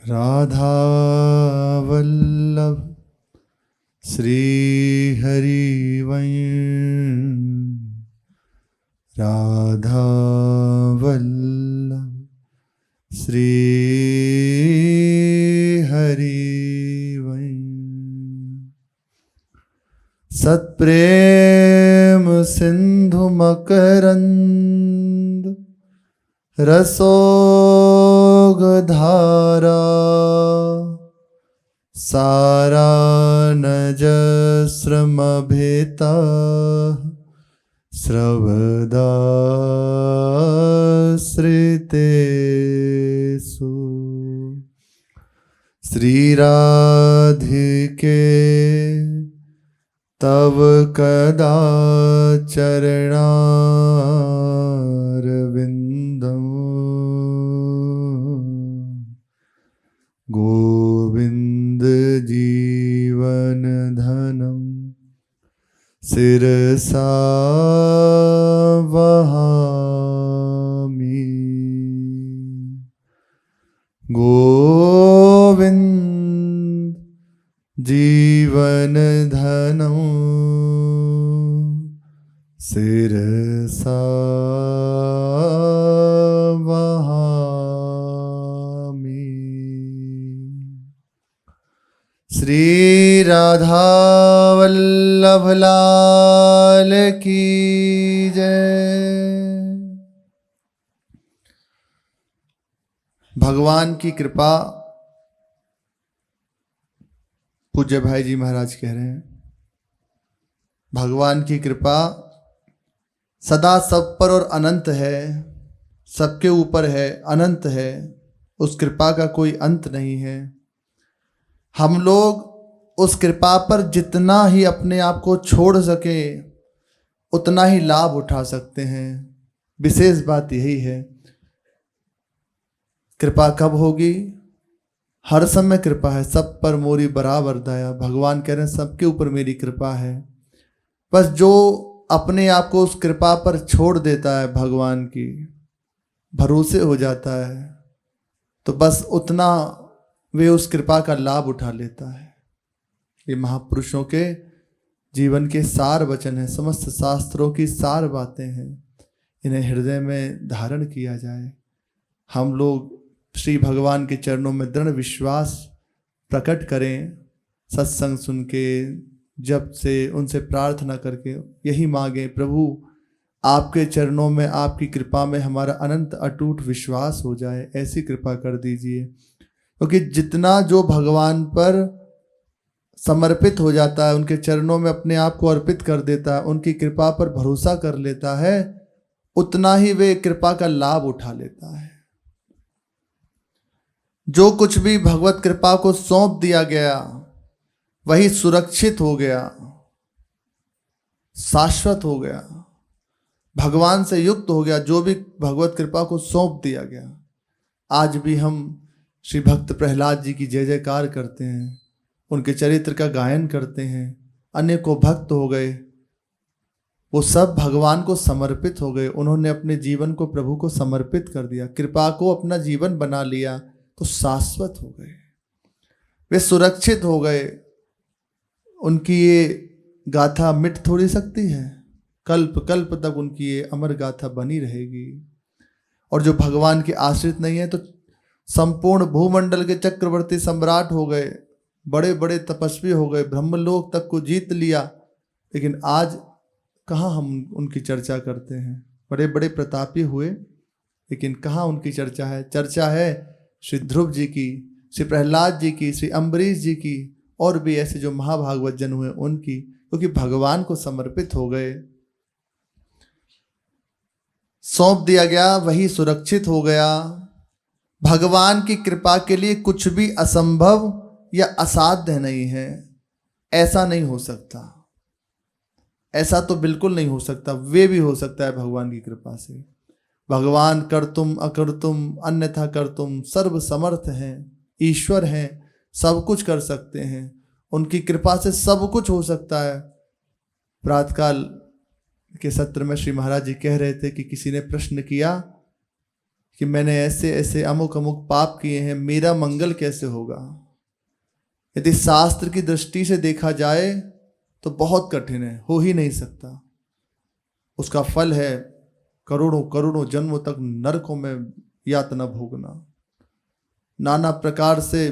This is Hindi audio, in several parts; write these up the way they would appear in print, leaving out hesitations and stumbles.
राधा वल्लभ श्री हरि राधा वल्लभ श्री हरि सत्प्रेम सिंधु मकरंद रसोग धारा सारानजस्रमभिता श्रवदाश्रितेषु श्रीराधिके तव कदा चरणारविन्दम् गोविंद जीवन धनम शिरसा वहामि। गोविंद जीवन धनम शिरसा श्री राधा वल्लभ लाल की जय। भगवान की कृपा, पूज्य भाई जी महाराज कह रहे हैं, भगवान की कृपा सदा सब पर और अनंत है, सबके ऊपर है, अनंत है। उस कृपा का कोई अंत नहीं है। हम लोग उस कृपा पर जितना ही अपने आप को छोड़ सके उतना ही लाभ उठा सकते हैं। विशेष बात यही है। कृपा कब होगी? हर समय कृपा है, सब पर मोरी बराबर दया। भगवान कह रहे हैं सबके ऊपर मेरी कृपा है। बस जो अपने आप को उस कृपा पर छोड़ देता है, भगवान की भरोसे हो जाता है, तो बस उतना वे उस कृपा का लाभ उठा लेता है। ये महापुरुषों के जीवन के सार वचन है, समस्त शास्त्रों की सार बातें हैं। इन्हें हृदय में धारण किया जाए। हम लोग श्री भगवान के चरणों में दृढ़ विश्वास प्रकट करें, सत्संग सुन के, जब से उनसे प्रार्थना करके यही मांगे, प्रभु आपके चरणों में, आपकी कृपा में हमारा अनंत अटूट विश्वास हो जाए, ऐसी कृपा कर दीजिए। क्योंकि जितना जो भगवान पर समर्पित हो जाता है, उनके चरणों में अपने आप को अर्पित कर देता है, उनकी कृपा पर भरोसा कर लेता है, उतना ही वे कृपा का लाभ उठा लेता है। जो कुछ भी भगवत कृपा को सौंप दिया गया वही सुरक्षित हो गया, शाश्वत हो गया, भगवान से युक्त हो गया। जो भी भगवत कृपा को सौंप दिया गया। आज भी हम श्री भक्त प्रहलाद जी की जय जयकार करते हैं, उनके चरित्र का गायन करते हैं। अनेकों भक्त हो गए, वो सब भगवान को समर्पित हो गए। उन्होंने अपने जीवन को प्रभु को समर्पित कर दिया, कृपा को अपना जीवन बना लिया, तो शाश्वत हो गए, वे सुरक्षित हो गए। उनकी ये गाथा मिट थोड़ी सकती है, कल्प कल्प तक उनकी ये अमर गाथा बनी रहेगी। और जो भगवान के आश्रित नहीं है, तो संपूर्ण भूमंडल के चक्रवर्ती सम्राट हो गए, बड़े बड़े तपस्वी हो गए, ब्रह्मलोक तक को जीत लिया, लेकिन आज कहाँ हम उनकी चर्चा करते हैं। बड़े बड़े प्रतापी हुए, लेकिन कहाँ उनकी चर्चा है? चर्चा है श्री ध्रुव जी की, श्री प्रहलाद जी की, श्री अम्बरीश जी की, और भी ऐसे जो महाभागवत जन हुए उनकी, क्योंकि भगवान को समर्पित हो गए। सौंप दिया गया वही सुरक्षित हो गया। भगवान की कृपा के लिए कुछ भी असंभव या असाध्य नहीं है। ऐसा नहीं हो सकता, ऐसा तो बिल्कुल नहीं हो सकता। वे भी हो सकता है भगवान की कृपा से। भगवान कर्तुम अकर्तुम अन्यथा कर्तुम सर्व समर्थ हैं, ईश्वर हैं, सब कुछ कर सकते हैं। उनकी कृपा से सब कुछ हो सकता है। प्रातःकाल के सत्र में श्री महाराज जी कह रहे थे कि किसी ने प्रश्न किया कि मैंने ऐसे ऐसे अमुक अमुक पाप किए हैं, मेरा मंगल कैसे होगा। यदि शास्त्र की दृष्टि से देखा जाए तो बहुत कठिन है, हो ही नहीं सकता। उसका फल है करोड़ों करोड़ों जन्मों तक नरकों में यातना भोगना। नाना प्रकार से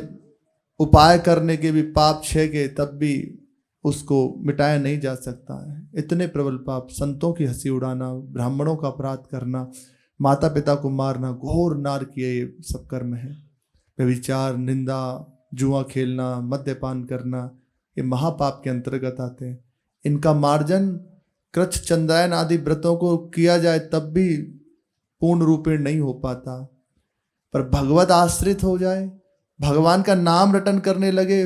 उपाय करने के भी पाप क्षय के, तब भी उसको मिटाया नहीं जा सकता है। इतने प्रबल पाप, संतों की हंसी उड़ाना, ब्राह्मणों का अपराध करना, माता पिता को मारना, घोर नार किए ये सब कर्म है। व्यभिचार, निंदा, जुआ खेलना, मद्यपान करना, ये महापाप के अंतर्गत आते हैं। इनका मार्जन कृच्छ चंद्रायन आदि व्रतों को किया जाए तब भी पूर्ण रूपेण नहीं हो पाता। पर भगवत आश्रित हो जाए, भगवान का नाम रटन करने लगे,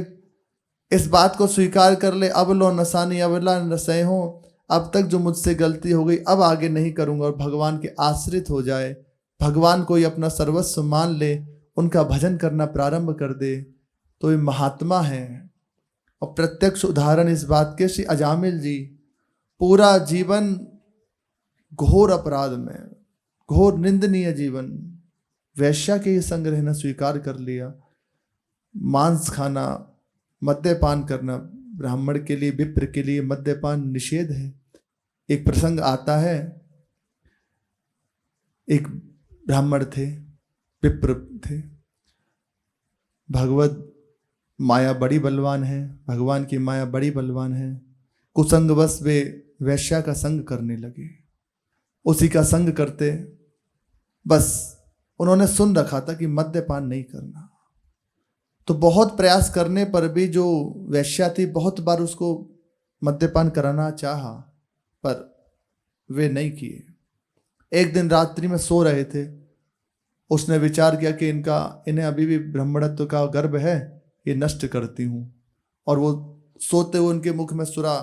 इस बात को स्वीकार कर ले, अब लो नसानी अबला नसै हो, अब तक जो मुझसे गलती हो गई अब आगे नहीं करूंगा, और भगवान के आश्रित हो जाए, भगवान को ही अपना सर्वस्व मान ले, उनका भजन करना प्रारंभ कर दे, तो ये महात्मा है। और प्रत्यक्ष उदाहरण इस बात के श्री अजामिल जी, पूरा जीवन घोर अपराध में, घोर निंदनीय जीवन, वैश्या के ही संग रहना स्वीकार कर लिया, मांस खाना, मद्यपान करना। ब्राह्मण के लिए, विप्र के लिए मद्यपान निषेध है। एक प्रसंग आता है, एक ब्राह्मण थे, विप्र थे, भगवत माया बड़ी बलवान है, भगवान की माया बड़ी बलवान है। कुसंगवश वे वैश्या का संग करने लगे। उसी का संग करते, बस उन्होंने सुन रखा था कि मद्यपान नहीं करना, तो बहुत प्रयास करने पर भी जो वैश्या थी, बहुत बार उसको मद्यपान कराना चाहा, पर वे नहीं किए। एक दिन रात्रि में सो रहे थे, उसने विचार किया कि इन्हें अभी भी ब्राह्मणत्व का गर्व है, ये नष्ट करती हूँ। और वो सोते हुए उनके मुख में सुरा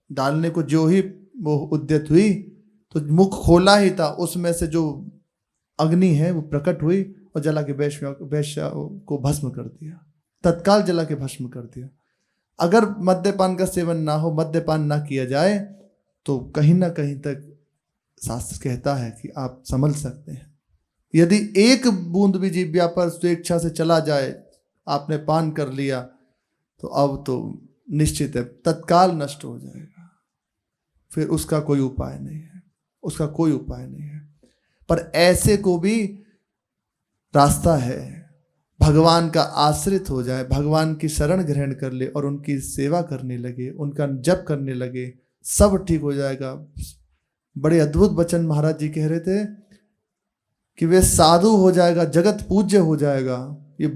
डालने को जो ही वो उद्यत हुई, तो मुख खोला ही था, उसमें से जो अग्नि है वो प्रकट हुई और जला के वैश्या को भस्म कर दिया, तत्काल जला के भस्म कर दिया। अगर मद्यपान का सेवन ना हो, मद्यपान ना किया जाए, तो कहीं ना कहीं तक शास्त्र कहता है कि आप संभल सकते हैं। यदि एक बूंद भी जीव्या पर स्वेच्छा से चला जाए, आपने पान कर लिया, तो अब तो निश्चित है तत्काल नष्ट हो जाएगा, फिर उसका कोई उपाय नहीं है, उसका कोई उपाय नहीं है। पर ऐसे को भी रास्ता है, भगवान का आश्रित हो जाए, भगवान की शरण ग्रहण कर ले और उनकी सेवा करने लगे, उनका जप करने लगे, सब ठीक हो जाएगा। बड़े अद्भुत वचन महाराज जी कह रहे थे कि वे साधु हो जाएगा, जगत पूज्य हो जाएगा। ये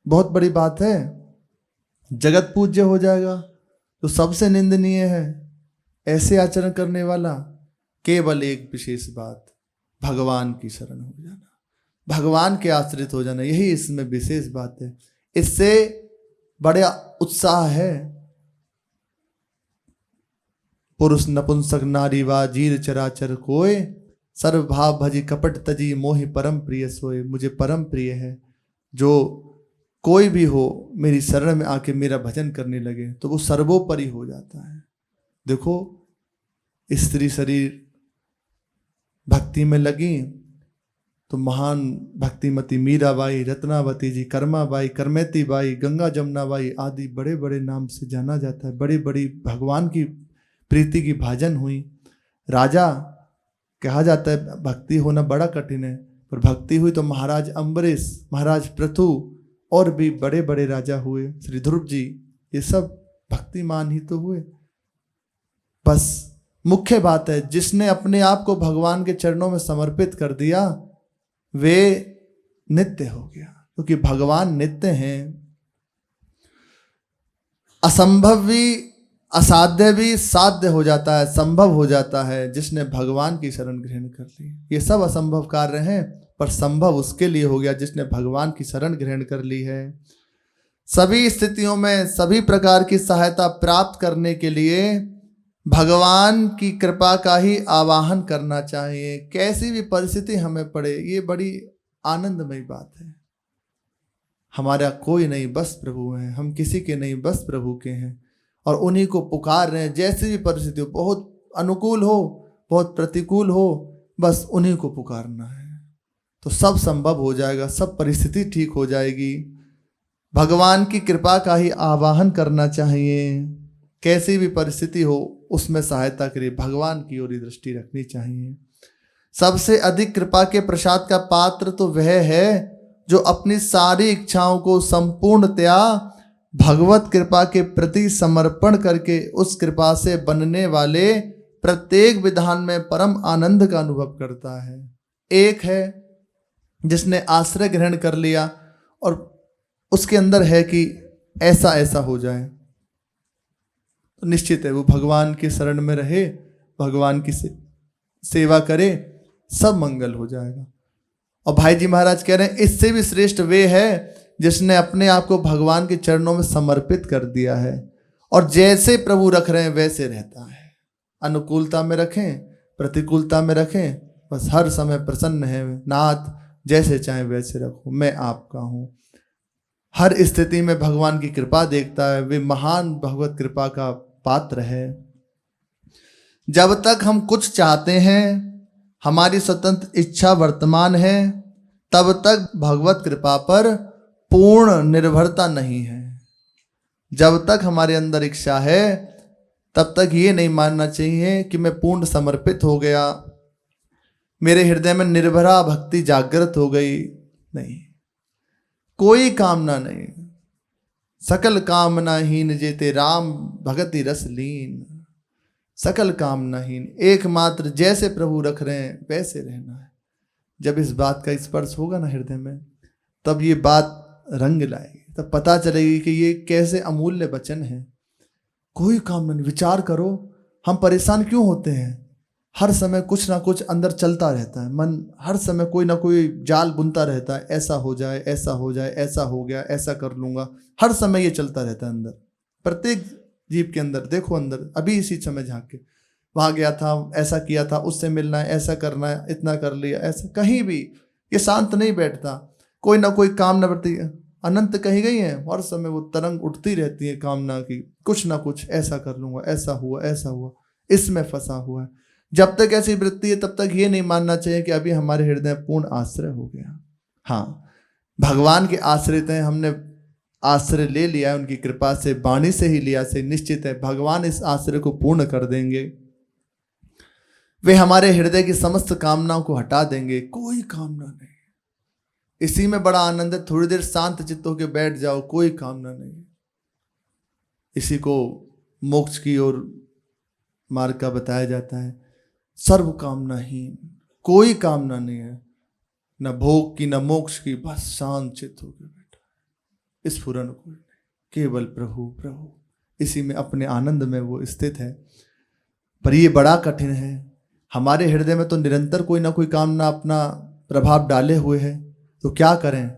बहुत बड़ी बात है, जगत पूज्य हो जाएगा। तो सबसे निंदनीय है ऐसे आचरण करने वाला। केवल एक विशेष बात, भगवान की शरण हो जाना, भगवान के आश्रित हो जाना, यही इसमें विशेष बात है। इससे बड़े उत्साह है। पुरुष नपुंसक नारी वा जीर चराचर कोय, सर्वभाव भजी कपट तजी मोहि परम प्रिय सोए। मुझे परम प्रिय है जो कोई भी हो मेरी शरण में आके मेरा भजन करने लगे, तो वो सर्वोपरि हो जाता है। देखो, स्त्री शरीर भक्ति में लगी तो महान भक्तिमती मीराबाई, रत्नावती जी, कर्माबाई, करमेती बाई, गंगा जमुनाबाई आदि बड़े बड़े नाम से जाना जाता है। बड़ी बड़ी भगवान की प्रीति की भाजन हुई। राजा कहा जाता है भक्ति होना बड़ा कठिन है, पर भक्ति हुई तो महाराज अम्बरीश, महाराज पृथु और भी बड़े बड़े राजा हुए, श्री ध्रुव जी, ये सब भक्तिमान ही तो हुए। बस मुख्य बात है, जिसने अपने आप को भगवान के चरणों में समर्पित कर दिया वे नित्य हो गया, क्योंकि भगवान नित्य हैं। असंभव भी, असाध्य भी साध्य हो जाता है, संभव हो जाता है जिसने भगवान की शरण ग्रहण कर ली। ये सब असंभव कार्य हैं, पर संभव उसके लिए हो गया जिसने भगवान की शरण ग्रहण कर ली है। सभी स्थितियों में सभी प्रकार की सहायता प्राप्त करने के लिए भगवान की कृपा का ही आवाहन करना चाहिए। कैसी भी परिस्थिति हमें पड़े, ये बड़ी आनंदमयी बात है। हमारा कोई नहीं, बस प्रभु हैं। हम किसी के नहीं, बस प्रभु के हैं, और उन्हीं को पुकार रहे हैं। जैसी भी परिस्थिति हो, बहुत अनुकूल हो, बहुत प्रतिकूल हो, बस उन्हीं को पुकारना है। तो सब संभव हो जाएगा, सब परिस्थिति ठीक हो जाएगी। भगवान की कृपा का ही आवाहन करना चाहिए। कैसी भी परिस्थिति हो उसमें सहायता के लिए भगवान की ओर ही दृष्टि रखनी चाहिए। सबसे अधिक कृपा के प्रसाद का पात्र तो वह है जो अपनी सारी इच्छाओं को संपूर्णतया भगवत कृपा के प्रति समर्पण करके उस कृपा से बनने वाले प्रत्येक विधान में परम आनंद का अनुभव करता है। एक है जिसने आश्रय ग्रहण कर लिया और उसके अंदर है कि ऐसा ऐसा हो जाए, तो निश्चित है वो भगवान के शरण में रहे, भगवान की सेवा करे, सब मंगल हो जाएगा। और भाई जी महाराज कह रहे हैं इससे भी श्रेष्ठ वे है जिसने अपने आप को भगवान के चरणों में समर्पित कर दिया है और जैसे प्रभु रख रहे हैं वैसे रहता है। अनुकूलता में रखें, प्रतिकूलता में रखें, बस हर समय प्रसन्न है नाथ, जैसे चाहे वैसे रखो, मैं आपका हूँ। हर स्थिति में भगवान की कृपा देखता है, वे महान भगवत कृपा का पात्र है। जब तक हम कुछ चाहते हैं, हमारी स्वतंत्र इच्छा वर्तमान है, तब तक भगवत कृपा पर पूर्ण निर्भरता नहीं है। जब तक हमारे अंदर इच्छा है तब तक ये नहीं मानना चाहिए कि मैं पूर्ण समर्पित हो गया, मेरे हृदय में निर्भरा भक्ति जागृत हो गई। नहीं, कोई कामना नहीं। सकल कामनाहीन जेते राम भगति रस लीन। सकल कामनाहीन, एकमात्र जैसे प्रभु रख रहे हैं वैसे रहना है। जब इस बात का स्पर्श होगा ना हृदय में, तब ये बात रंग लाएगी, तब पता चलेगी कि ये कैसे अमूल्य वचन है। कोई कामना नहीं। विचार करो, हम परेशान क्यों होते हैं? हर समय कुछ ना कुछ अंदर चलता रहता है, मन हर समय कोई ना कोई जाल बुनता रहता है, ऐसा हो जाए, ऐसा हो जाए, ऐसा हो गया, ऐसा कर लूंगा, हर समय ये चलता रहता है अंदर। प्रत्येक जीव के अंदर देखो, अंदर अभी इसी समय झांक के, वहां गया था, ऐसा किया था, उससे मिलना है, ऐसा करना है, इतना कर लिया, ऐसा। कहीं भी ये शांत नहीं बैठता, कोई ना कोई कामना बढ़ती है। अनंत कही गई है, हर समय वो तरंग उठती रहती है कामना की, कुछ ना कुछ ऐसा कर लूंगा, ऐसा हुआ, ऐसा हुआ, इसमें फंसा हुआ है। जब तक ऐसी वृत्ति है तब तक ये नहीं मानना चाहिए कि अभी हमारे हृदय पूर्ण आश्रय हो गया। हाँ, भगवान के आश्रित हैं, हमने आश्रय ले लिया है उनकी कृपा से, वाणी से ही लिया से, निश्चित है भगवान इस आश्रय को पूर्ण कर देंगे। वे हमारे हृदय की समस्त कामनाओं को हटा देंगे। कोई कामना नहीं, इसी में बड़ा आनंद है। थोड़ी देर शांत चित्त होकर बैठ जाओ, कोई कामना नहीं। इसी को मोक्ष की ओर मार्ग का बताया जाता है। सर्व कामनाहीन, कोई कामना नहीं है, न भोग की न मोक्ष की, बस शांत चित्त होकर बैठा। स्फुरन कोई नहीं, केवल प्रभु प्रभु, इसी में अपने आनंद में वो स्थित है। पर ये बड़ा कठिन है। हमारे हृदय में तो निरंतर कोई ना कोई कामना अपना प्रभाव डाले हुए है, तो क्या करें?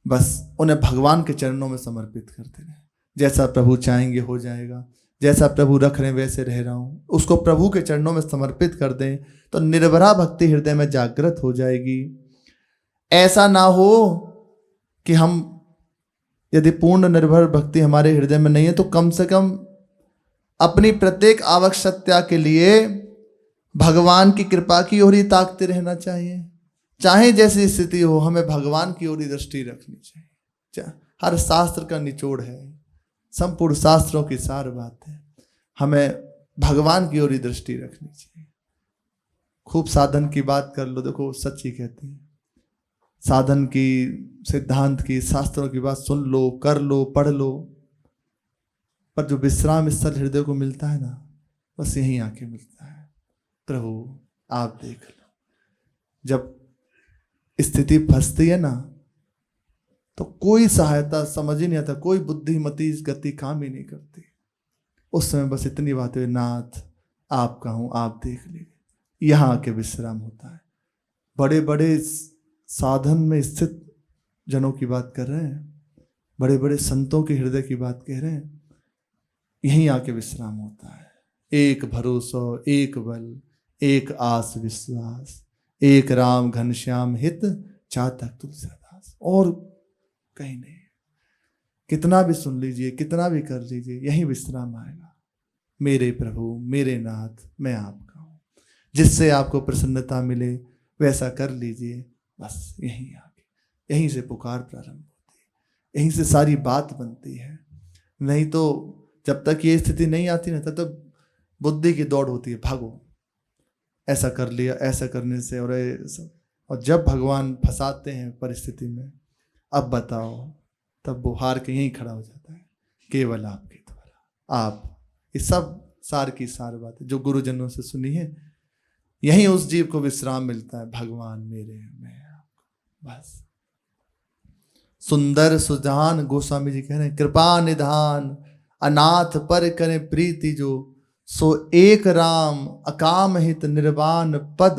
बस उन्हें भगवान के चरणों में समर्पित करते रहें। जैसा प्रभु चाहेंगे हो जाएगा, जैसा प्रभु रख रहे हैं वैसे रह रहा हूँ, उसको प्रभु के चरणों में समर्पित कर दें तो निर्भरा भक्ति हृदय में जागृत हो जाएगी। ऐसा ना हो कि हम, यदि पूर्ण निर्भर भक्ति हमारे हृदय में नहीं है तो कम से कम अपनी प्रत्येक आवश्यकता के लिए भगवान की कृपा की ओर ही ताकते रहना चाहिए। चाहे जैसी स्थिति हो, हमें भगवान की ओर ही दृष्टि रखनी चाहिए। हर शास्त्र का निचोड़ है, संपूर्ण शास्त्रों की सार बात है, हमें भगवान की ओर ही दृष्टि रखनी चाहिए। खूब साधन की बात कर लो, देखो सच्ची कहती है, साधन की, सिद्धांत की, शास्त्रों की बात सुन लो, कर लो, पढ़ लो, पर जो विश्राम स्थल हृदय को मिलता है ना, बस यहीं आके मिलता है। प्रभु आप देख लो, जब स्थिति फंसती है ना तो कोई सहायता समझ ही नहीं आता, कोई बुद्धिमती गति काम ही नहीं करती। उस समय बस इतनी बात है, नाथ आपका हूं, आप देख लीजिए। यहाँ आके विश्राम होता है। बड़े बड़े साधन में स्थित जनों की बात कर रहे हैं, बड़े बड़े संतों के हृदय की बात कह रहे हैं, यहीं आके विश्राम होता है। एक भरोसा, एक बल, एक आस विश्वास, एक राम घनश्याम हित, चातक तुलसीदास। और कहीं नहीं। कितना भी सुन लीजिए, कितना भी कर लीजिए, यही विश्राम आएगा। मेरे प्रभु, मेरे नाथ, मैं आपका हूँ। जिससे आपको प्रसन्नता मिले वैसा कर लीजिए, बस यहीं आके, यहीं से पुकार प्रारंभ होती है, यहीं से सारी बात बनती है। नहीं तो जब तक ये स्थिति नहीं आती ना, तब तक बुद्धि की दौड़ होती है, भागो, ऐसा कर लिया, ऐसा करने से, और सब। और जब भगवान फंसाते हैं परिस्थिति में, अब बताओ, तब वो हार के यहीं खड़ा हो जाता है, केवल आपके द्वारा आप। ये सब सार की सार बात है जो गुरुजनों से सुनी है। यहीं उस जीव को विश्राम मिलता है, भगवान मेरे, मैं आपको। बस सुंदर सुजान गोस्वामी जी कह रहे हैं, कृपा निधान अनाथ पर करे प्रीति जो, सो एक राम अकाम हित निर्वाण पद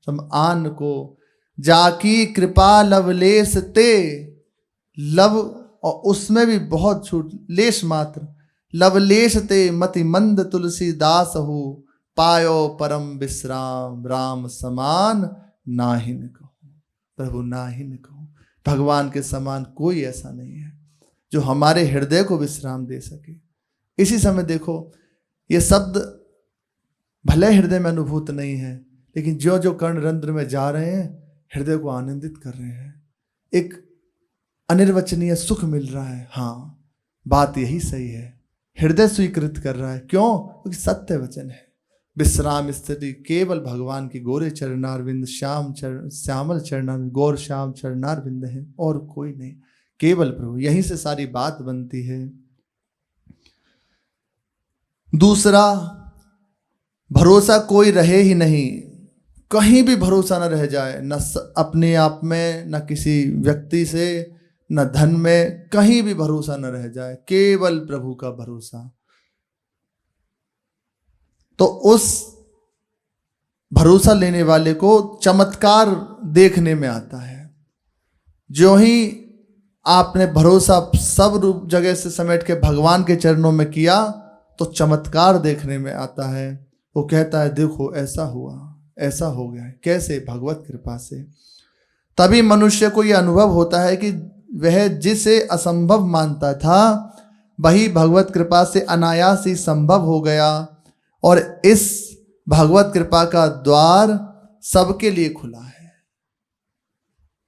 सम आन को, जाकी कृपा लवलेश ते लव, और उसमें भी बहुत छूट, लेश मात्र, लवलेश ते मति मंद तुलसीदास हो, पायो परम विश्राम राम समान नाहिन कहो। प्रभु नाहिन कहो, भगवान के समान कोई ऐसा नहीं है जो हमारे हृदय को विश्राम दे सके। इसी समय देखो, ये शब्द भले हृदय में अनुभूत नहीं है, लेकिन जो जो कर्ण रंध्र में जा रहे हैं, हृदय को आनंदित कर रहे हैं, एक अनिर्वचनीय सुख मिल रहा है। हाँ, बात यही सही है, हृदय स्वीकृत कर रहा है। क्यों? क्योंकि सत्य वचन है। विश्राम स्थिति केवल भगवान की गोरे चरणारविंद, श्यामल चरणारविंद, गौर श्याम चरणारविंद है, और कोई नहीं, केवल प्रभु। यहीं से सारी बात बनती है। दूसरा, भरोसा कोई रहे ही नहीं, कहीं भी भरोसा न रह जाए, न अपने आप में, न किसी व्यक्ति से, न धन में, कहीं भी भरोसा न रह जाए, केवल प्रभु का भरोसा। तो उस भरोसा लेने वाले को चमत्कार देखने में आता है। जो ही आपने भरोसा सब रूप जगह से समेट के भगवान के चरणों में किया, तो चमत्कार देखने में आता है। वो कहता है, देखो ऐसा हुआ, ऐसा हो गया है। कैसे? भगवत कृपा से। तभी मनुष्य को यह अनुभव होता है कि वह जिसे असंभव मानता था, वही भगवत कृपा से अनायास ही संभव हो गया, और इस भगवत कृपा का द्वार सबके लिए खुला है।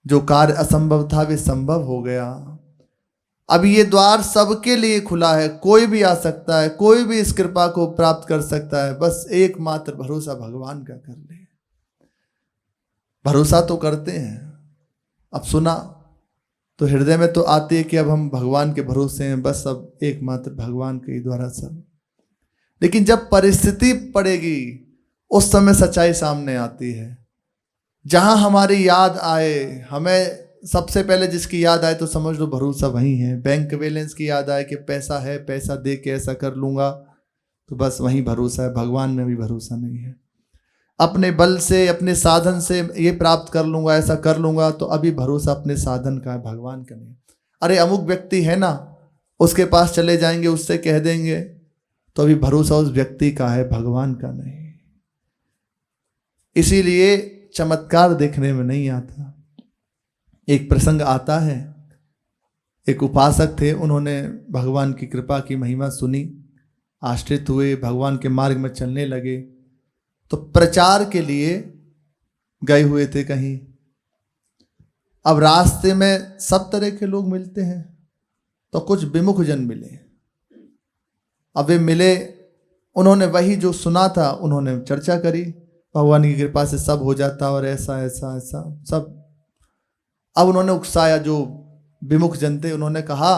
जो कार्य असंभव था वे संभव हो गया। अब ये द्वार सबके लिए खुला है, कोई भी आ सकता है, कोई भी इस कृपा को प्राप्त कर सकता है। बस एकमात्र भरोसा भगवान का कर ले। भरोसा तो करते हैं, अब सुना तो हृदय में तो आती है कि अब हम भगवान के भरोसे हैं, बस अब एकमात्र भगवान के ही द्वारा सब। लेकिन जब परिस्थिति पड़ेगी, उस समय सच्चाई सामने आती है। जहां हमारी याद आए, हमें सबसे पहले जिसकी याद आए तो समझ लो भरोसा वही है। बैंक बैलेंस की याद आए कि पैसा है, पैसा दे के ऐसा कर लूंगा, तो बस वही भरोसा है। भगवान में भी भरोसा नहीं है। अपने बल से, अपने साधन से ये प्राप्त कर लूंगा, ऐसा कर लूंगा, तो अभी भरोसा अपने साधन का है, भगवान का नहीं। अरे अमुक व्यक्ति है ना, उसके पास चले जाएंगे, उससे कह देंगे, तो अभी भरोसा उस व्यक्ति का है, भगवान का नहीं। इसीलिए चमत्कार देखने में नहीं आता। एक प्रसंग आता है, एक उपासक थे, उन्होंने भगवान की कृपा की महिमा सुनी, आश्रित हुए, भगवान के मार्ग में चलने लगे। तो प्रचार के लिए गए हुए थे कहीं। अब रास्ते में सब तरह के लोग मिलते हैं, तो कुछ विमुख जन मिले। अब वे मिले, उन्होंने वही जो सुना था उन्होंने चर्चा करी, भगवान की कृपा से सब हो जाता और ऐसा ऐसा ऐसा सब। अब उन्होंने उकसाया, जो विमुख जन थे, उन्होंने कहा,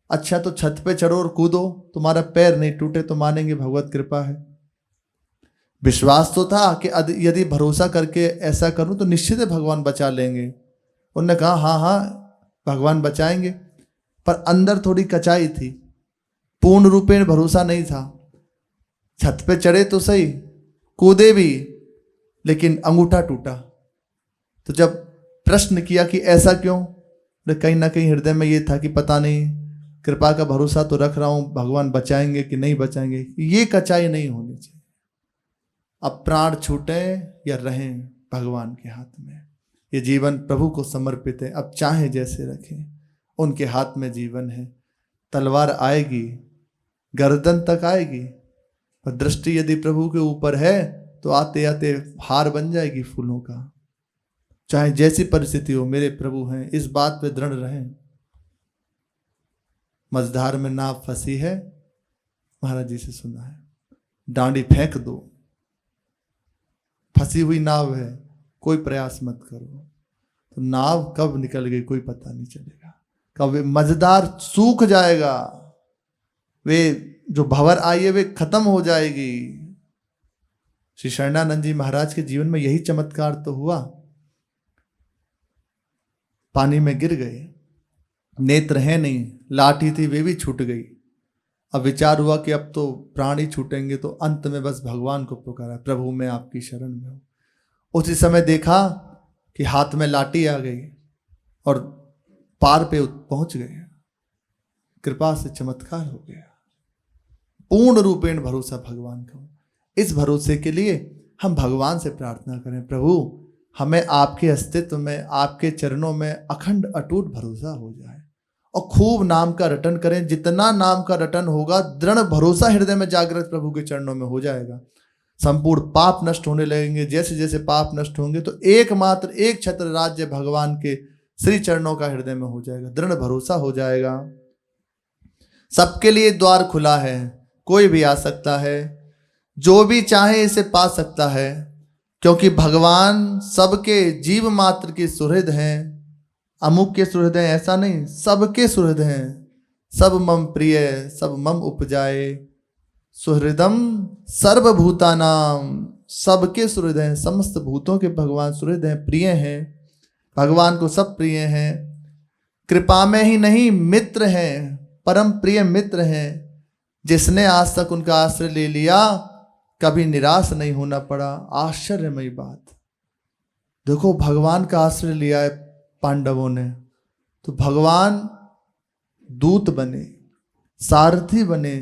अच्छा तो छत पे चढ़ो और कूदो, तुम्हारा पैर नहीं टूटे तो मानेंगे भगवत कृपा है। विश्वास तो था कि यदि भरोसा करके ऐसा करूं तो निश्चित है भगवान बचा लेंगे। उन्होंने कहा हाँ हाँ भगवान बचाएंगे, पर अंदर थोड़ी कचाई थी, पूर्ण रूपेण भरोसा नहीं था। छत पे चढ़े तो सही, कूदे भी, लेकिन अंगूठा टूटा। तो जब प्रश्न किया कि ऐसा क्यों, कहीं ना कहीं हृदय में ये था कि पता नहीं, कृपा का भरोसा तो रख रहा हूं, भगवान बचाएंगे कि नहीं बचाएंगे। ये कचाई नहीं होनी चाहिए। अब प्राण छूटे या रहें भगवान के हाथ में। ये जीवन प्रभु को समर्पित है, अब चाहे जैसे रखें, उनके हाथ में जीवन है। तलवार आएगी, गर्दन तक आएगी, पर दृष्टि यदि प्रभु के ऊपर है तो आते आते हार बन जाएगी फूलों का। चाहे जैसी परिस्थिति हो, मेरे प्रभु हैं, इस बात पे दृढ़ रहें। मझधार में नाव फंसी है, महाराज जी से सुना है, डांडी फेंक दो, फंसी हुई नाव है, कोई प्रयास मत करो। तो नाव कब निकल गई कोई पता नहीं चलेगा, कब मझधार सूख जाएगा, वे जो भंवर आई है वे खत्म हो जाएगी। श्री शरणानंद जी महाराज के जीवन में यही चमत्कार तो हुआ। पानी में गिर गए, नेत्र है नहीं, लाठी थी वे भी छूट गई। अब विचार हुआ कि अब तो प्राण ही छूटेंगे, तो अंत में बस भगवान को पुकारा, प्रभु मैं आपकी शरण में हूं। उसी समय देखा कि हाथ में लाठी आ गई और पार पे पहुंच गए। कृपा से चमत्कार हो गया। पूर्ण रूपेण भरोसा भगवान का। इस भरोसे के लिए हम भगवान से प्रार्थना करें, प्रभु हमें आपके अस्तित्व में, आपके चरणों में अखंड अटूट भरोसा हो जाए, और खूब नाम का रटन करें। जितना नाम का रटन होगा, दृढ़ भरोसा हृदय में जागृत प्रभु के चरणों में हो जाएगा। संपूर्ण पाप नष्ट होने लगेंगे। जैसे जैसे पाप नष्ट होंगे तो एकमात्र एक छत्र राज्य भगवान के श्री चरणों का हृदय में हो जाएगा, दृढ़ भरोसा हो जाएगा। सबके लिए द्वार खुला है, कोई भी आ सकता है, जो भी चाहे इसे पा सकता है, क्योंकि भगवान सबके जीव मात्र की सुहृद हैं। अमुक के सुहृद हैं ऐसा नहीं, सबके सुहृद हैं। सब मम प्रिय सब मम उपजाए, सुहृदम सर्वभूतानाम। सबके सुहृद हैं, समस्त भूतों के भगवान सुहृद हैं, प्रिय हैं। भगवान को सब प्रिय हैं। कृपा में ही नहीं मित्र हैं, परम प्रिय मित्र हैं। जिसने आज तक उनका आश्रय ले लिया कभी निराश नहीं होना पड़ा। आश्चर्यमयी बात। देखो भगवान का आश्रय लिया है पांडवों ने, तो भगवान दूत बने, सारथी बने।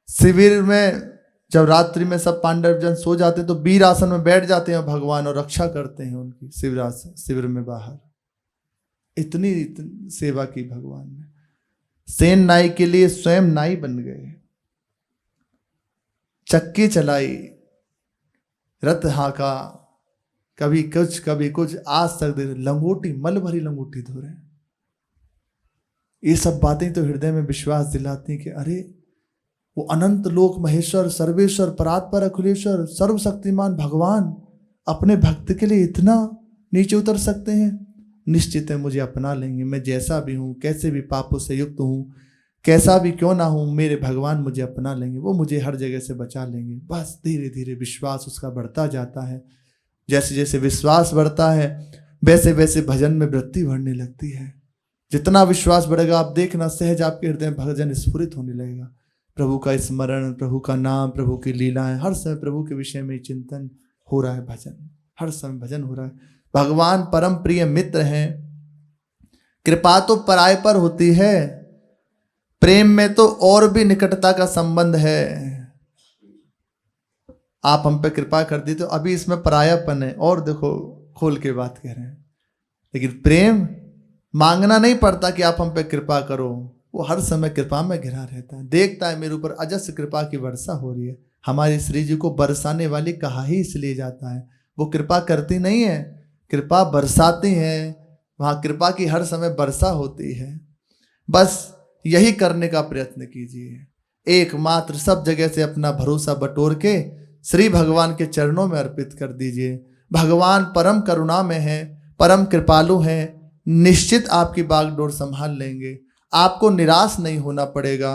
शिविर में जब रात्रि में सब पांडव जन सो जाते तो वीर आसन में बैठ जाते हैं भगवान और रक्षा करते हैं उनकी शिविर में बाहर। इतनी सेवा की भगवान ने। सेन नाई के लिए स्वयं नाई बन गए, चक्की चलाई, रथ हाँका, कभी कुछ आज तक लंगोटी, मल भरी लंगोटी धो रहे। ये सब बातें तो हृदय में विश्वास दिलाती हैं कि अरे वो अनंत लोक महेश्वर, सर्वेश्वर, परात्पर, अखिलेश्वर, सर्वशक्तिमान भगवान अपने भक्त के लिए इतना नीचे उतर सकते हैं। निश्चित है मुझे अपना लेंगे। मैं जैसा भी हूँ, कैसे भी पापों से युक्त हूँ, कैसा भी क्यों ना हूँ, मेरे भगवान मुझे अपना लेंगे। वो मुझे हर जगह से बचा लेंगे। बस धीरे धीरे विश्वास उसका बढ़ता जाता है। जैसे जैसे विश्वास बढ़ता है वैसे वैसे भजन में वृत्ति बढ़ने लगती है। जितना विश्वास बढ़ेगा आप देखना सहज आपके हृदय में भजन स्फुरित होने लगेगा। प्रभु का स्मरण, प्रभु का नाम, प्रभु की लीलाएं, हर समय प्रभु के विषय में चिंतन हो रहा है। भजन, हर समय भजन हो रहा है। भगवान परम प्रिय मित्र हैं। कृपा तो पराय पर होती है, प्रेम में तो और भी निकटता का संबंध है। आप हम पे कृपा कर दी तो अभी इसमें परायापन है, और देखो खोल के बात कह रहे हैं। लेकिन प्रेम मांगना नहीं पड़ता कि आप हम पे कृपा करो, वो हर समय कृपा में घिरा रहता है। देखता है मेरे ऊपर अजस्र कृपा की वर्षा हो रही है। हमारी श्री जी को बरसाने वाली कहा ही इसलिए जाता है। वो कृपा करती नहीं है, कृपा बरसाती है। वहाँ कृपा की हर समय वर्षा होती है। बस यही करने का प्रयत्न कीजिए। एकमात्र सब जगह से अपना भरोसा बटोर के श्री भगवान के चरणों में अर्पित कर दीजिए। भगवान परम करुणा में है, परम कृपालु हैं। निश्चित आपकी बागडोर संभाल लेंगे। आपको निराश नहीं होना पड़ेगा।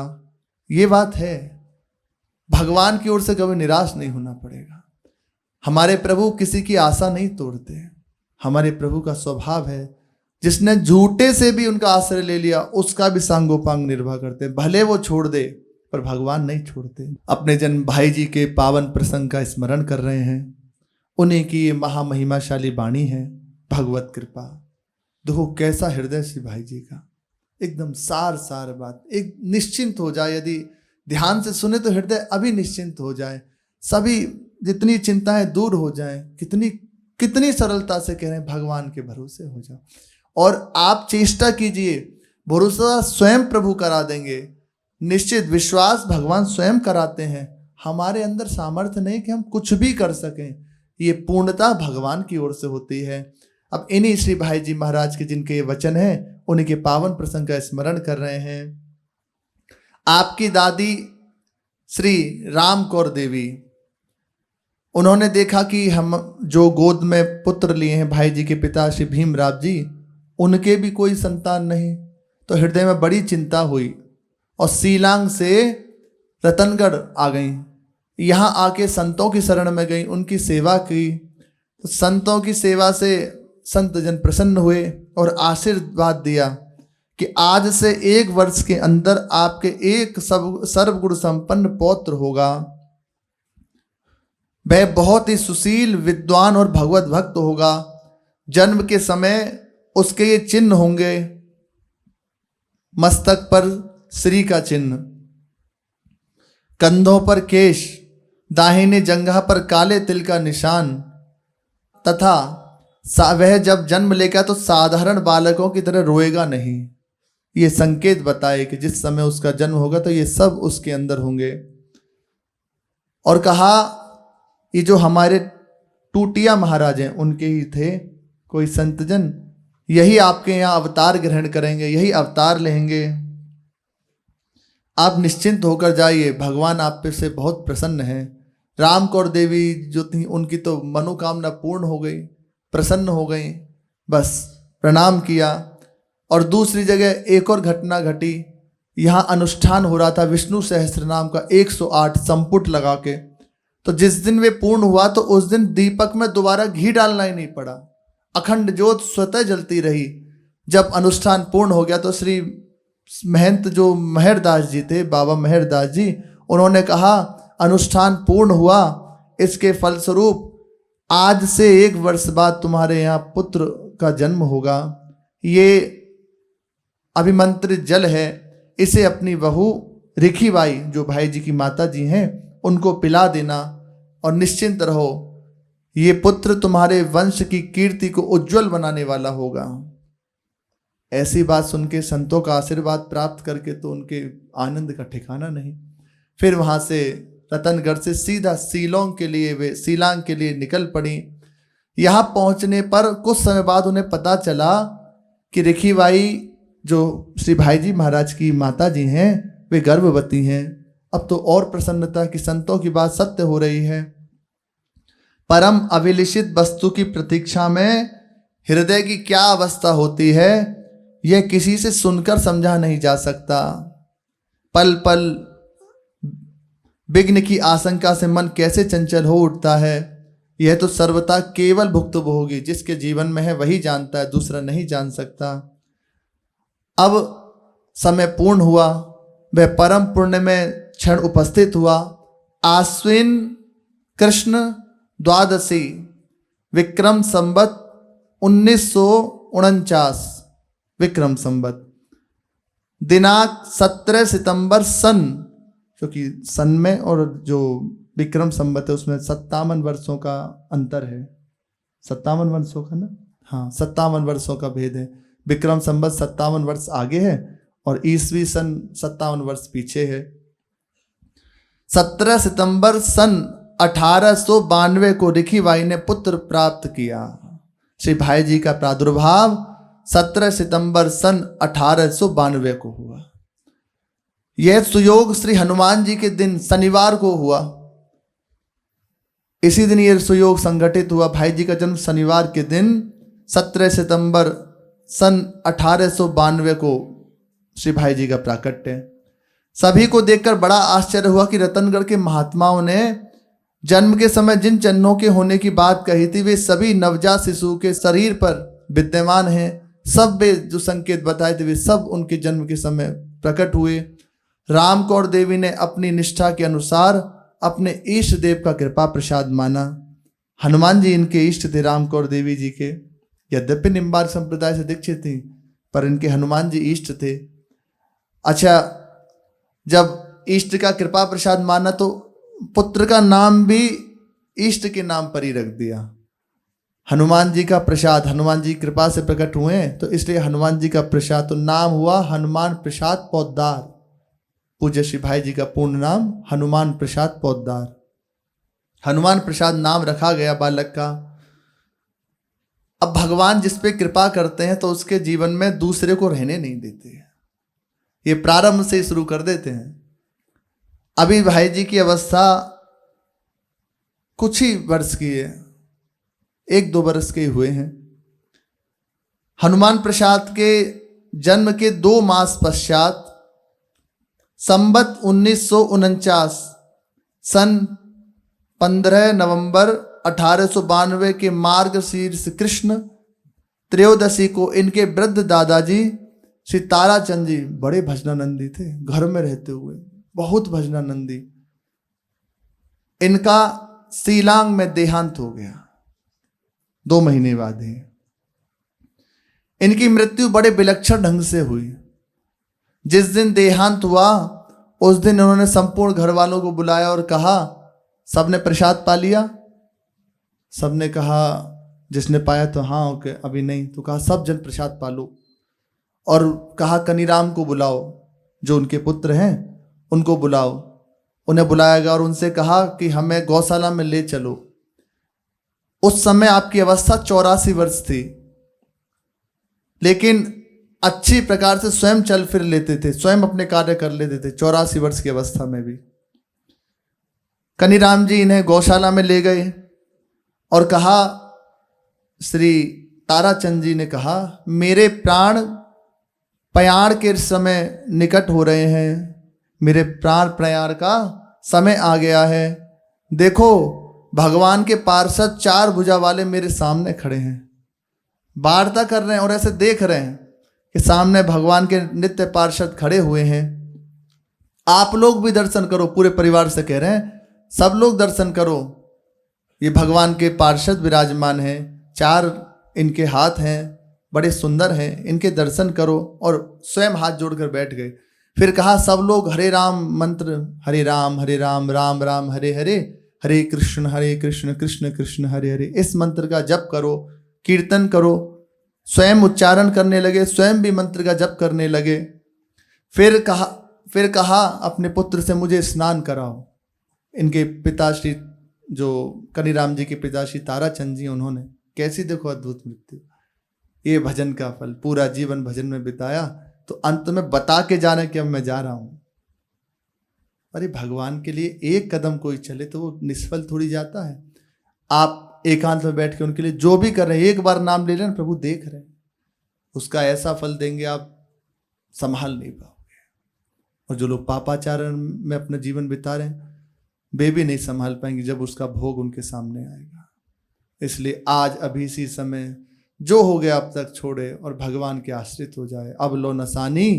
ये बात है, भगवान की ओर से कभी निराश नहीं होना पड़ेगा। हमारे प्रभु किसी की आशा नहीं तोड़ते। हमारे प्रभु का स्वभाव है, जिसने झूठे से भी उनका आश्रय ले लिया उसका भी सांगोपांग निर्वाह करते। भले वो छोड़ दे पर भगवान नहीं छोड़ते। अपने जन्म भाई जी के पावन प्रसंग का स्मरण कर रहे हैं। उन्हीं की ये महामहिमाशाली वाणी है भगवत कृपा। देखो कैसा हृदय श्री भाई जी का, एकदम सार बात। एक निश्चिंत हो जाए, यदि ध्यान से सुने तो हृदय अभी निश्चिंत हो जाए, सभी जितनी चिंताएं दूर हो जाएं। कितनी सरलता से कह रहे हैं भगवान के भरोसे हो जाओ। और आप चेष्टा कीजिए, भरोसा स्वयं प्रभु करा देंगे। निश्चित विश्वास भगवान स्वयं कराते हैं। हमारे अंदर सामर्थ्य नहीं कि हम कुछ भी कर सकें। ये पूर्णता भगवान की ओर से होती है। अब इन्हीं श्री भाई जी महाराज के जिनके ये वचन हैं उन्हीं के पावन प्रसंग का स्मरण कर रहे हैं। आपकी दादी श्री राम कौर देवी, उन्होंने देखा कि हम जो गोद में पुत्र लिए हैं भाई जी के पिता श्री भीमराव जी, उनके भी कोई संतान नहीं, तो हृदय में बड़ी चिंता हुई और सीलांग से रतनगढ़ आ गई। यहाँ आके संतों की शरण में गई, उनकी सेवा की। तो संतों की सेवा से संत जन प्रसन्न हुए और आशीर्वाद दिया कि आज से 1 वर्ष के अंदर आपके एक सर्वगुण संपन्न पौत्र होगा। वह बहुत ही सुशील, विद्वान और भगवत भक्त होगा। जन्म के समय उसके ये चिन्ह होंगे, मस्तक पर श्री का चिन्ह, कंधों पर केश, दाहिने जंघा पर काले तिल का निशान, तथा वह जब जन्म लेगा तो साधारण बालकों की तरह रोएगा नहीं। ये संकेत बताए कि जिस समय उसका जन्म होगा तो ये सब उसके अंदर होंगे। और कहा ये जो हमारे टूटिया महाराज हैं उनके ही थे कोई संतजन, यही आपके यहाँ अवतार ग्रहण करेंगे, यही अवतार लेंगे। आप निश्चिंत होकर जाइए, भगवान आप पे से बहुत प्रसन्न हैं। राम कौर देवी जो थी उनकी तो मनोकामना पूर्ण हो गई, प्रसन्न हो गई, बस प्रणाम किया। और दूसरी जगह एक और घटना घटी। यहाँ अनुष्ठान हो रहा था विष्णु सहस्त्र नाम का 108 संपुट लगा के। तो जिस दिन वे पूर्ण हुआ तो उस दिन दीपक में दोबारा घी डालना ही नहीं पड़ा, अखंड ज्योत स्वतः जलती रही। जब अनुष्ठान पूर्ण हो गया तो श्री महंत जो मेहरदास जी थे, बाबा मेहरदास जी, उन्होंने कहा अनुष्ठान पूर्ण हुआ, इसके फलस्वरूप आज से 1 वर्ष बाद तुम्हारे यहाँ पुत्र का जन्म होगा। ये अभिमंत्रित जल है, इसे अपनी बहू रिखीबाई जो भाई जी की माता जी हैं उनको पिला देना और निश्चिंत रहो, ये पुत्र तुम्हारे वंश की कीर्ति को उज्जवल बनाने वाला होगा। ऐसी बात सुन के संतों का आशीर्वाद प्राप्त करके तो उनके आनंद का ठिकाना नहीं। फिर वहाँ से रतनगढ़ से सीधा सीलोंग के लिए वे सीलांग के लिए निकल पड़ी। यहाँ पहुँचने पर कुछ समय बाद उन्हें पता चला कि रिखीबाई जो श्री भाई जी महाराज की माता जी हैं वे गर्भवती हैं। अब तो और प्रसन्नता कि संतों की बात सत्य हो रही है। परम अभिलिषित वस्तु की प्रतीक्षा में हृदय की क्या अवस्था होती है यह किसी से सुनकर समझा नहीं जा सकता। पल पल विघ्न की आशंका से मन कैसे चंचल हो उठता है, यह तो सर्वथा केवल भुक्तभोगी जिसके जीवन में है वही जानता है, दूसरा नहीं जान सकता। अब समय पूर्ण हुआ, वह परम पुण्य में क्षण उपस्थित हुआ। आश्विन कृष्ण द्वादशी विक्रम संवत 1949 विक्रम संवत दिनांक 17 सितंबर सन, क्योंकि सन में और जो विक्रम संवत है उसमें 57 वर्षों का अंतर है। 57 वर्षों का ना, हाँ 57 वर्षों का भेद है। विक्रम संवत 57 वर्ष आगे है और ईसवी सन 57 वर्ष पीछे है। 17 सितंबर सन 1892 को रिखीबाई ने पुत्र प्राप्त किया। श्री भाई जी का प्रादुर्भाव 17 सितंबर सन 1892 को हुआ। यह सुयोग श्री हनुमान जी के दिन शनिवार को हुआ। इसी दिन यह सुयोग संगठित हुआ। भाई जी का जन्म शनिवार के दिन 17 सितंबर सन 1892 को श्री भाई जी का प्राकट्य। सभी को देखकर बड़ा आश्चर्य हुआ कि रतनगढ़ के महात्माओं ने जन्म के समय जिन चिन्हों के होने की बात कही थी वे सभी नवजात शिशु के शरीर पर विद्यमान हैं। सब वे जो संकेत बताए थे वे सब उनके जन्म के समय प्रकट हुए। राम कौर देवी ने अपनी निष्ठा के अनुसार अपने इष्ट देव का कृपा प्रसाद माना। हनुमान जी इनके इष्ट थे राम कौर देवी जी के। यद्यपि निम्बार्क संप्रदाय से दीक्षित थी पर इनके हनुमान जी इष्ट थे। अच्छा, जब इष्ट का कृपा प्रसाद माना तो पुत्र का नाम भी इष्ट के नाम पर ही रख दिया। हनुमान जी का प्रसाद, हनुमान जी कृपा से प्रकट हुए हैं तो इसलिए हनुमान जी का प्रसाद, तो नाम हुआ हनुमान प्रसाद पोद्दार। पूज्य श्री भाई जी का पूर्ण नाम हनुमान प्रसाद पोद्दार। हनुमान प्रसाद नाम रखा गया बालक का। अब भगवान जिस पे कृपा करते हैं तो उसके जीवन में दूसरे को रहने नहीं देते, ये प्रारंभ से शुरू कर देते हैं। अभी भाई जी की अवस्था कुछ ही वर्ष की है, 1-2 वर्ष के हुए हैं। हनुमान प्रसाद के जन्म के 2 मास पश्चात संवत 1949 सन 15 नवंबर 1892 के मार्गशीर्ष कृष्ण त्रयोदशी को इनके वृद्ध दादाजी श्री ताराचंद जी, बड़े भजनानंदी थे, घर में रहते हुए बहुत भजनानंदी, इनका शिलांग में देहांत हो गया 2 महीने बाद ही। इनकी मृत्यु बड़े विलक्षण ढंग से हुई। जिस दिन देहांत हुआ उस दिन उन्होंने संपूर्ण घर वालों को बुलाया और कहा, सबने प्रसाद पा लिया? सबने कहा, जिसने पाया तो हाँ, ओके, अभी नहीं। तो कहा सब जन प्रसाद पा लो। और कहा कनीराम को बुलाओ, जो उनके पुत्र हैं उनको बुलाओ। उन्हें बुलाया गया और उनसे कहा कि हमें गौशाला में ले चलो। उस समय आपकी अवस्था 84 वर्ष थी, लेकिन अच्छी प्रकार से स्वयं चल फिर लेते थे, स्वयं अपने कार्य कर लेते थे 84 वर्ष की अवस्था में भी। कनीराम जी इन्हें गौशाला में ले गए और कहा, श्री ताराचंद जी ने कहा, मेरे प्राण प्रयाण के समय निकट हो रहे हैं, मेरे प्राण प्रयाण का समय आ गया है। देखो भगवान के पार्षद 4 भुजा वाले मेरे सामने खड़े हैं, वार्ता कर रहे हैं और ऐसे देख रहे हैं कि सामने भगवान के नित्य पार्षद खड़े हुए हैं। आप लोग भी दर्शन करो, पूरे परिवार से कह रहे हैं, सब लोग दर्शन करो। ये भगवान के पार्षद विराजमान हैं, 4 इनके हाथ हैं, बड़े सुंदर हैं, इनके दर्शन करो। और स्वयं हाथ जोड़कर बैठ गए। फिर कहा सब लोग हरे राम मंत्र, हरे राम राम राम हरे हरे, हरे कृष्ण कृष्ण कृष्ण हरे हरे, इस मंत्र का जप करो, कीर्तन करो। स्वयं उच्चारण करने लगे, स्वयं भी मंत्र का जप करने लगे। फिर कहा अपने पुत्र से मुझे स्नान कराओ। इनके पिताश्री, जो कनीराम जी के पिताश्री ताराचंद जी, उन्होंने कैसी देखो अद्भुत मृत्यु, ये भजन का फल, पूरा जीवन भजन में बिताया, तो अंत में बता के जाने कि अब मैं जा रहा हूं। अरे भगवान के लिए एक कदम कोई चले तो वो निष्फल थोड़ी जाता है। आप एकांत में बैठ के उनके लिए जो भी कर रहे हैं, एक बार नाम ले लें, प्रभु देख रहे हैं, उसका ऐसा फल देंगे आप संभाल नहीं पाओगे। और जो लोग पापाचारण में अपना जीवन बिता रहे हैं, वे भी नहीं संभाल पाएंगे जब उसका भोग उनके सामने आएगा। इसलिए आज अभी इसी समय जो हो गया अब तक छोड़े और भगवान के आश्रित हो जाए। अब लो नसानी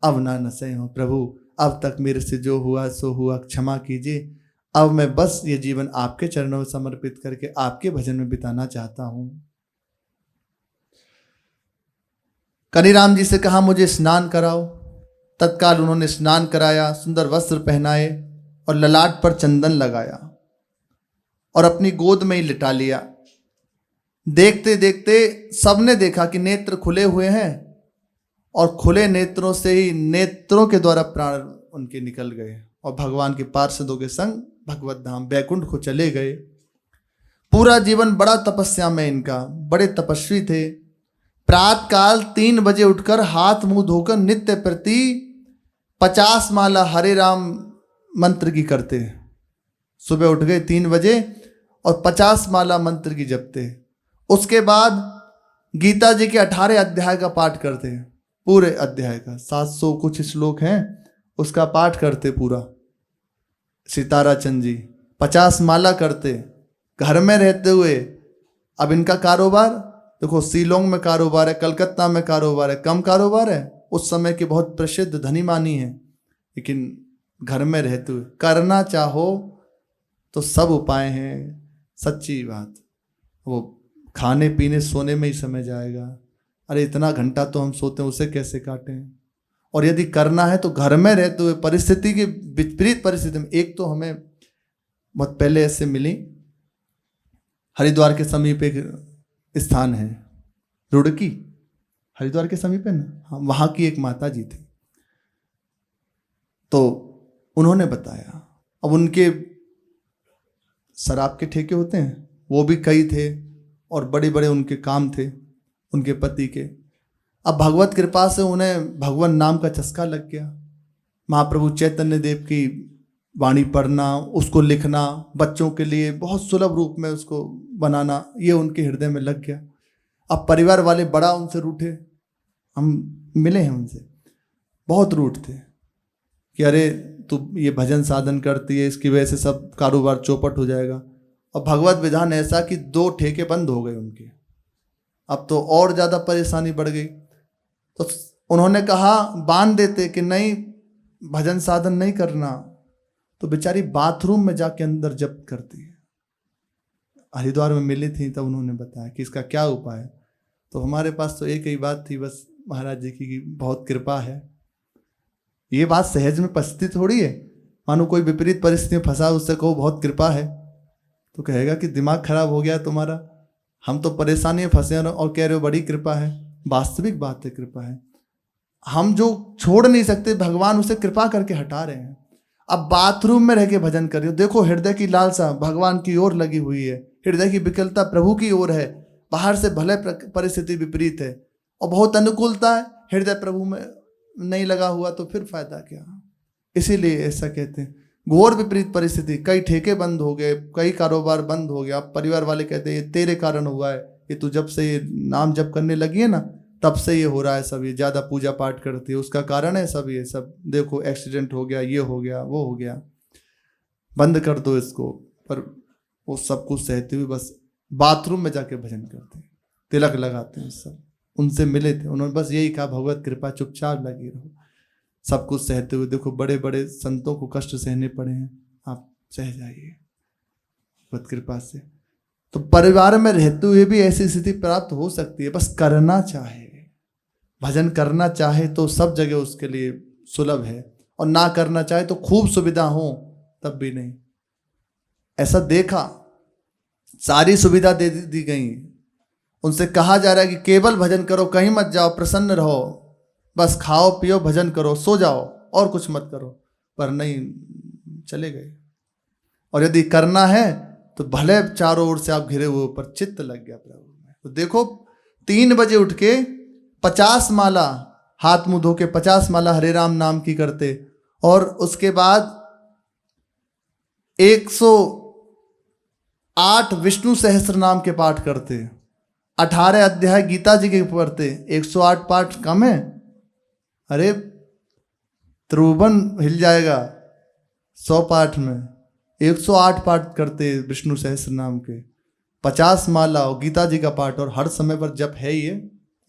अब ना नसे हो, प्रभु अब तक मेरे से जो हुआ सो हुआ, क्षमा कीजिए। अब मैं बस ये जीवन आपके चरणों में समर्पित करके आपके भजन में बिताना चाहता हूं। कनीराम जी से कहा मुझे स्नान कराओ। तत्काल उन्होंने स्नान कराया, सुंदर वस्त्र पहनाए और ललाट पर चंदन लगाया और अपनी गोद में ही लिटा लिया। देखते देखते सबने देखा कि नेत्र खुले हुए हैं और खुले नेत्रों से ही नेत्रों के द्वारा प्राण उनके निकल गए और भगवान के पार्षदों के संग भगवत धाम बैकुंठ को चले गए। पूरा जीवन बड़ा तपस्या में इनका, बड़े तपस्वी थे। प्रातः काल 3 बजे उठकर हाथ मुंह धोकर नित्य प्रति 50 माला हरे राम मंत्र की करते। सुबह उठ गए 3 बजे और 50 माला मंत्र की जपते। उसके बाद गीता जी के 18 अध्याय का पाठ करते, पूरे अध्याय का 700 कुछ श्लोक हैं, उसका पाठ करते पूरा। श्री ताराचंद जी 50 माला करते घर में रहते हुए। अब इनका कारोबार देखो, शिलोंग में कारोबार है, कलकत्ता में कारोबार है, कम कारोबार है, उस समय के बहुत प्रसिद्ध धनी मानी है, लेकिन घर में रहते हुए करना चाहो तो सब उपाय हैं। सच्ची बात, वो खाने पीने सोने में ही समय जाएगा। अरे इतना घंटा तो हम सोते हैं, उसे कैसे काटें। और यदि करना है तो घर में रहते हुए, परिस्थिति की विपरीत परिस्थिति में। एक तो हमें बहुत पहले ऐसे मिली, हरिद्वार के समीप एक स्थान है रुड़की, हरिद्वार के समीप है ना, हाँ, वहाँ की एक माता जी थी। तो उन्होंने बताया, अब उनके शराब के ठेके होते हैं, वो भी कई थे, और बड़े बड़े उनके काम थे उनके पति के। अब भगवत कृपा से उन्हें भगवान नाम का चस्का लग गया। महाप्रभु चैतन्य देव की वाणी पढ़ना, उसको लिखना, बच्चों के लिए बहुत सुलभ रूप में उसको बनाना, ये उनके हृदय में लग गया। अब परिवार वाले बड़ा उनसे रूठे, हम मिले हैं उनसे, बहुत रूठ थे कि अरे तू ये भजन साधन करती है, इसकी वजह से सब कारोबार चौपट हो जाएगा। और भगवत विधान ऐसा कि 2 ठेके बंद हो गए उनके। अब तो और ज़्यादा परेशानी बढ़ गई। तो उन्होंने कहा बांध देते कि नहीं भजन साधन नहीं करना, तो बेचारी बाथरूम में जाके अंदर जप करती है। हरिद्वार में मिली थी तब उन्होंने बताया कि इसका क्या उपाय है। तो हमारे पास तो एक ही बात थी, बस महाराज जी की बहुत कृपा है। ये बात सहज में पछती थोड़ी है। मानो कोई विपरीत परिस्थिति में फंसा, उससे कहो बहुत कृपा है तो कहेगा कि दिमाग खराब हो गया तुम्हारा, हम तो परेशानी में फंसे और कह रहे हो बड़ी कृपा है। वास्तविक बात है, कृपा है। हम जो छोड़ नहीं सकते, भगवान उसे कृपा करके हटा रहे हैं। अब बाथरूम में रह के भजन करियो, देखो हृदय की लालसा भगवान की ओर लगी हुई है, हृदय की विकलता प्रभु की ओर है। बाहर से भले परिस्थिति विपरीत है और बहुत अनुकूलता है, हृदय प्रभु में नहीं लगा हुआ तो फिर फायदा क्या। इसीलिए ऐसा कहते हैं, घोर विपरीत परिस्थिति, कई ठेके बंद हो गए, कई कारोबार बंद हो गया। परिवार वाले कहते हैं ये तेरे कारण हुआ है, ये तू जब से ये नाम जप करने लगी है ना तब से ये हो रहा है सब, ये ज़्यादा पूजा पाठ करती है उसका कारण है सब, ये सब देखो एक्सीडेंट हो गया, ये हो गया, वो हो गया, बंद कर दो इसको। पर वो सब कुछ सहते हुए बस बाथरूम में जाके भजन करते हैं, तिलक लगाते हैं। सब उनसे मिले थे, उन्होंने बस यही कहा भगवत कृपा, चुपचाप लगी रहो। सब कुछ सहते हुए, देखो बड़े बड़े संतों को कष्ट सहने पड़े हैं, आप सह जाइए भगवत कृपा से। तो परिवार में रहते हुए भी ऐसी स्थिति प्राप्त हो सकती है, बस करना चाहे, भजन करना चाहे तो सब जगह उसके लिए सुलभ है, और ना करना चाहे तो खूब सुविधा हो तब भी नहीं। ऐसा देखा, सारी सुविधा दे दी गई, उनसे कहा जा रहा है कि केवल भजन करो, कहीं मत जाओ, प्रसन्न रहो, बस खाओ पियो भजन करो, सो जाओ, और कुछ मत करो। पर नहीं, चले गए। और यदि करना है तो भले चारों ओर से आप घिरे हुए, पर चित्त लग गया प्रभु में। तो देखो 3 बजे उठ के 50 माला, हाथ मुंह धो के 50 माला हरे राम नाम की करते, और उसके बाद 108 विष्णु सहस्त्र नाम के पाठ करते, 18 अध्याय गीता जी के पढ़ते। 108 पाठ कम है? अरे त्रिभुवन हिल जाएगा 100 पाठ में। 108 पाठ करते विष्णु सहस्त्र नाम के, 50 माला और गीता जी का पाठ, और हर समय पर जप है।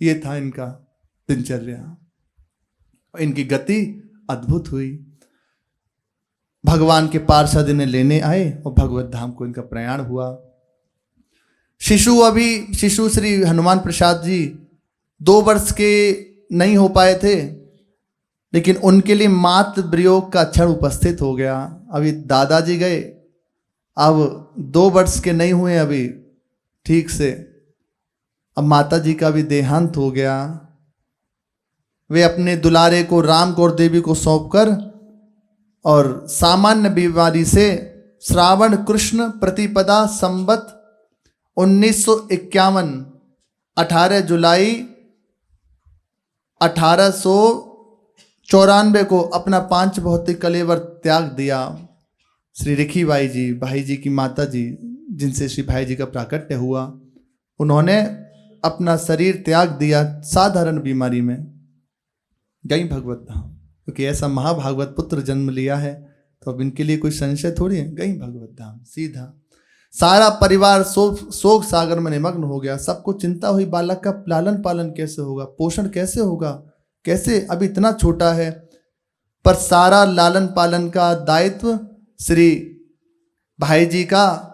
ये था इनका दिनचर्या। इनकी गति अद्भुत हुई। भगवान के पार्षद इन्हें लेने आए और भगवत धाम को इनका प्रयाण हुआ। शिशु श्री हनुमान प्रसाद जी 2 वर्ष के नहीं हो पाए थे, लेकिन उनके लिए मातृ वियोग का क्षण उपस्थित हो गया। अभी दादाजी गए, अब 2 वर्ष के नहीं हुए अभी ठीक से, अब माता जी का भी देहांत हो गया। वे अपने दुलारे को राम कौर देवी को सौंपकर और सामान्य बीमारी से श्रावण कृष्ण प्रतिपदा संवत 1951 18 जुलाई 1894 को अपना 5 भौतिक कलेवर त्याग दिया। श्री रिखी बाई जी, भाई जी की माता जी, जिनसे श्री भाई जी का प्राकट्य हुआ, उन्होंने अपना शरीर त्याग दिया साधारण बीमारी में, गई भगवत धाम। क्योंकि ऐसा महाभागवत पुत्र जन्म लिया है तो अब इनके लिए कोई संशय थोड़ी है, गई भगवत धाम सीधा। सारा परिवार शोक सागर में निमग्न हो गया। सबको चिंता हुई, बालक का लालन पालन कैसे होगा, पोषण कैसे होगा, कैसे, अभी इतना छोटा है। पर सारा लालन पालन का दायित्व श्री भाई जी का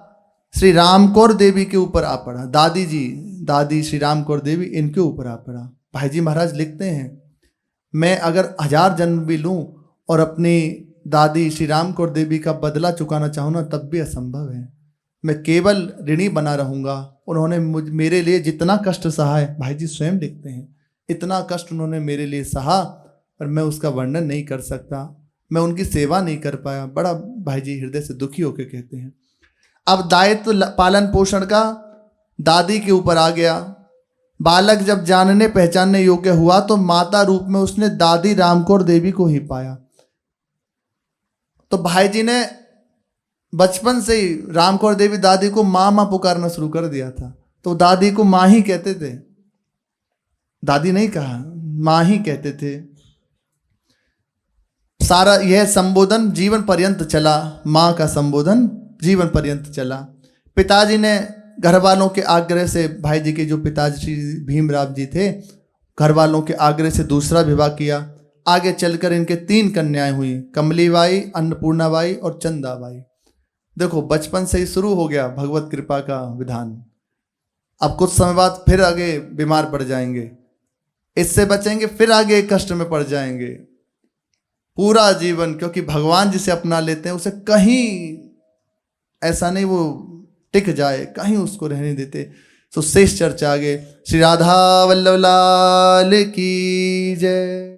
श्री राम कौर देवी के ऊपर आ पड़ा। दादी श्री राम कौर देवी, इनके ऊपर आ पड़ा। भाई जी महाराज लिखते हैं, मैं अगर 1000 जन्म भी लूं और अपनी दादी श्री राम कौर देवी का बदला चुकाना चाहूँ ना, तब भी असंभव है। मैं केवल ऋणी बना रहूँगा। उन्होंने मेरे लिए जितना कष्ट सहा है, भाई जी स्वयं लिखते हैं, इतना कष्ट उन्होंने मेरे लिए सहा, पर मैं उसका वर्णन नहीं कर सकता। मैं उनकी सेवा नहीं कर पाया। बड़ा भाई जी हृदय से दुखी होकर कहते हैं। अब दायित्व पालन पोषण का दादी के ऊपर आ गया। बालक जब जानने पहचानने योग्य हुआ तो माता रूप में उसने दादी रामकौर देवी को ही पाया। तो भाई जी ने बचपन से ही रामकौर देवी दादी को माँ माँ पुकारना शुरू कर दिया था। तो दादी को माँ ही कहते थे, दादी नहीं कहा, माँ ही कहते थे। सारा यह संबोधन जीवन पर्यंत चला, माँ का संबोधन जीवन पर्यंत चला। पिताजी ने घर वालों के आग्रह से, भाई जी के जो पिताजी श्री भीमराव जी थे, घर वालों के आग्रह से दूसरा विवाह किया। आगे चलकर इनके 3 कन्याएं हुई, कमलीबाई, अन्नपूर्णाबाई और चंदाबाई। देखो बचपन से ही शुरू हो गया भगवत कृपा का विधान। अब कुछ समय बाद फिर आगे बीमार पड़ जाएंगे, इससे बचेंगे फिर आगे कष्ट में पड़ जाएंगे पूरा जीवन। क्योंकि भगवान जिसे अपना लेते हैं उसे कहीं ऐसा नहीं वो टिक जाए, कहीं उसको रहने देते। तो शेष चर्चा आगे। श्री राधा वल्लभ लाल की जय।